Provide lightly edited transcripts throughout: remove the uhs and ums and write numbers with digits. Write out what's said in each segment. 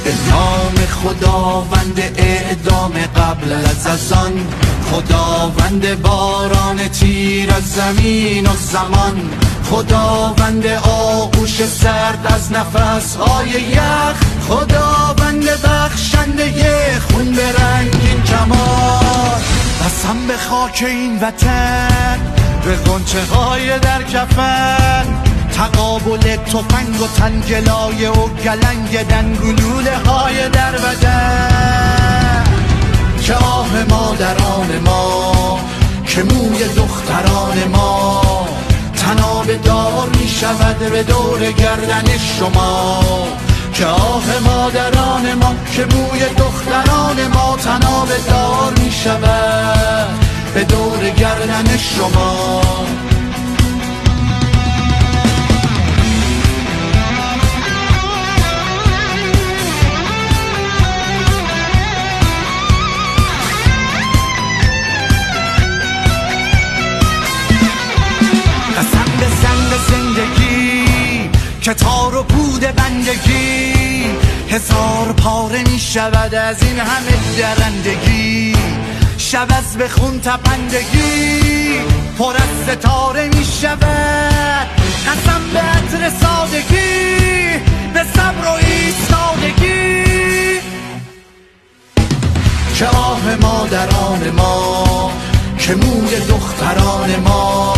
به نام خداوند اعدام قبل از آن، خداوند باران تیر از زمین و زمان، خداوند آغوش سرد از نفسهای یخ، خداوند بخشنده خون به رنگین کمان. قسم به خاک این وطن، به غنچه های در کفن، تقابل تفنگ و تنگلای و گلنگدن، گلوله های در بدن. که آه مادران ما، که موی دختران ما، تناب دار می شود به دور گردن شما. که آه مادران ما، که موی دختران ما، تناب دار می شود به دور گردن شما. که تار و پود بندگی هزار پاره می شود از این همه درندگی. شب از به خون تپندگی پر از ستاره می شود. قسم به عطر سادگی، به صبر و ایستادگی. که آه مادران ما، که موی دختران ما،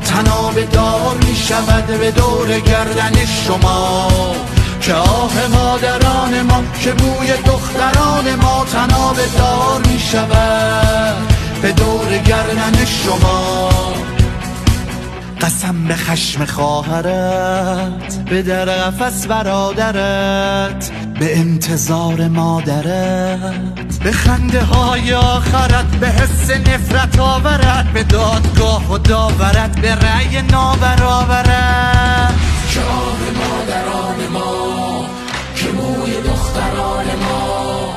تناب دار می شود به دور گردن شما. که آه مادران ما، که موی دختران ما، تناب دار می شود به دور گردن شما. قسم به خشم خواهرت، به در قفس برادرت، به انتظار مادرت، به خنده های آخرت، به حس نفرت آورت، به دادگاه و داورت، به رأی نابرابرت. که آه مادران ما، که موی دختران ما،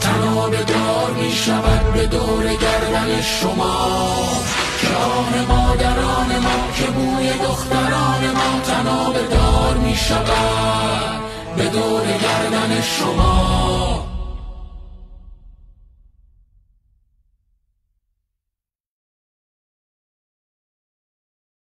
تناب دار می شود به دور گردن شما. که آه مادران ما، که موی دختران ما، تناب دار می شود به دور گردن شما.